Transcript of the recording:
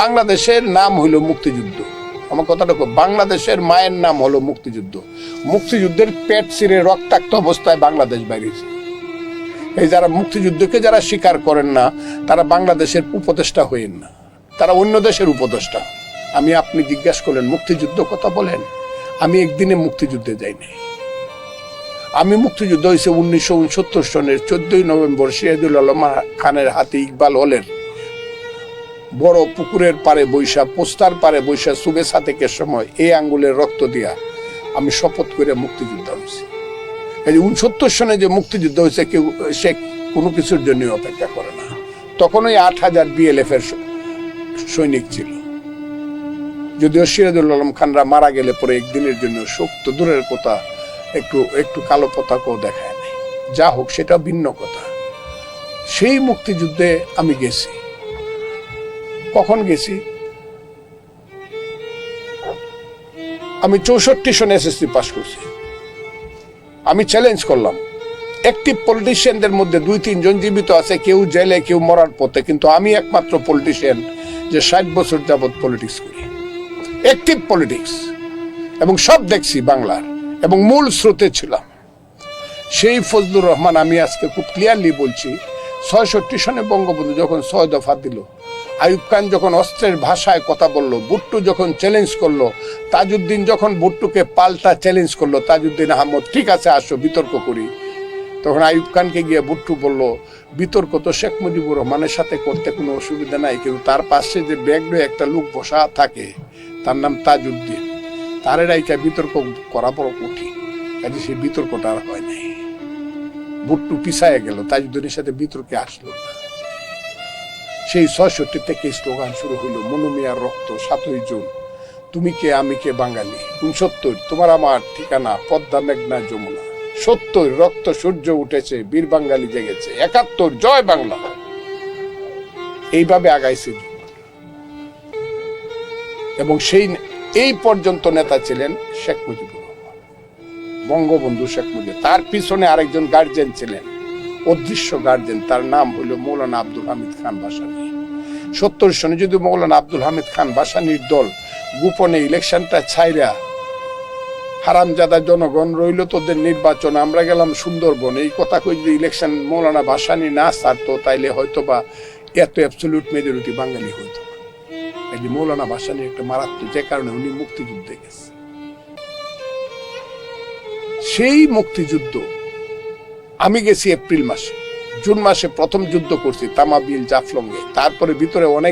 বাংলাদেশের নাম হইল মুক্তিযুদ্ধ। আমার কথাটা, বাংলাদেশের মায়ের নাম হলো মুক্তিযুদ্ধ। মুক্তিযুদ্ধের পেট ছিঁড়ে রক্তাক্ত অবস্থায় বাংলাদেশ বাইরেছে। এই যারা মুক্তিযুদ্ধকে যারা স্বীকার করেন না, তারা বাংলাদেশের উপদেষ্টা হইেন না, তারা অন্য দেশের উপদেষ্টা। আপনি জিজ্ঞাসা করলেন মুক্তিযুদ্ধ কথা বলেন, আমি একদিনে মুক্তিযুদ্ধে যাইনি। আমি মুক্তিযুদ্ধ হয়েছে 1969 সনের 14 নভেম্বর সিরাজুল আলম খানের হাতে ইকবাল হলের বড় পুকুরের পারে বৈশা, পোস্তার পারে বৈশা, সুবে সাতেকের সময় এই আঙ্গুলের রক্ত দিয়া আমি শপথ করে মুক্তিযুদ্ধ হয়েছি। এই 69 সনে যে মুক্তিযুদ্ধ হয়েছে, কেউ সে কোনো কিছুর জন্য অপেক্ষা করে না। তখন ওই 8000 BLF এর সৈনিক ছিল। যদিও সিরাজুল আলম খানরা মারা গেলে পরে একদিনের জন্য শোক তো দূরের কথা, একটু কালো পতাকাও দেখায় নাই। যা হোক, সেটা ভিন্ন কথা। সেই মুক্তিযুদ্ধে আমি গেছি। কখন গেছি? আমি 64 সনে SSC পাস করছি। আমি চ্যালেঞ্জ করলাম, অ্যাক্টিভ পলিটিশিয়ানদের মধ্যে 2-3 জন জীবিত আছে, কেউ জেলে, কেউ মরার পথে, কিন্তু আমি একমাত্র পলিটিশিয়ান যে 60 বছর যাবৎ পলিটিক্স করি, অ্যাক্টিভ পলিটিক্স, এবং সব দেখছি বাংলার, এবং মূল স্রোতে ছিলাম। সেই ফজলুর রহমান, আমি আজকে খুব ক্লিয়ারলি বলছি, 66 সনে বঙ্গবন্ধু যখন 6 দফা দিল, আইয়ুব খান যখন অস্ত্রের ভাষায় কথা বলল, ভুট্টো যখন চ্যালেঞ্জ করলো, তাজউদ্দিন যখন ভুট্টোকে পাল্টা চ্যালেঞ্জ করলো, তাজউদ্দিন আহমদ ঠিক আছে আসো বিতর্ক করি, তখন আইয়ুব খানকে গিয়ে ভুট্টো বলল, বিতর্ক তো শেখ মুজিবুর রহমানের সাথে করতে কোনো অসুবিধা নাই, কিন্তু তার পাশে যে ব্যাগড়ে একটা লোক বসা থাকে, তার নাম তাজউদ্দিন, তার রাইকা বিতর্ক করা বড় কঠিন। কাজে সেই বিতর্কটা আর হয় নাই। ভুট্টো পিছায় গেল, তাজউদ্দিনের সাথে বিতর্কে আসলো না। সেই 66 থেকে স্লোগান শুরু হইল, মনুমিয়ার রক্ত 7ই জুন, তুমি কে আমি কে বাঙালি। 69 তোমার আমার ঠিকানা পদ্মা মেঘনা যমুনা। 70 রক্ত সূর্য উঠেছে, বীর বাঙালি জেগেছে। 71 জয় বাংলা। এইভাবে আগাইছে। এবং এই পর্যন্ত নেতা ছিলেন শেখ মুজিবুর রহমান, বঙ্গবন্ধু শেখ মুজিব। তার পিছনে আরেকজন গার্জেন ছিলেন, অদৃশ্য গার্জেন, তার নাম হইল মৌলানা আব্দুল হামিদ খান ভাসানী। 70 সনে যদি মৌলানা আব্দুল হামিদ খান ভাসানীর দল গোপনে ইলেকশনটা ছাইরা, হারামজাদা জনগণ রইল তোদের নির্বাচন, আমরা গেলাম সুন্দরবন, এই কথা কই যদি ইলেকশন মৌলানা ভাসানী না ছাড়তো, তাইলে হয়তো বা এত অ্যাবসলিউট মেজরিটি বাঙালি হইতো না। এই যে মৌলানা ভাসানী একটা মারাত্মক, যে কারণে উনি মুক্তিযুদ্ধে গেছে। সেই মুক্তিযুদ্ধ আমি গেছি এপ্রিল মাসে, জুন মাসে প্রথম যুদ্ধ করছি তামাবিল জাফলংয়ে, তারপরে ভিতরে অনেক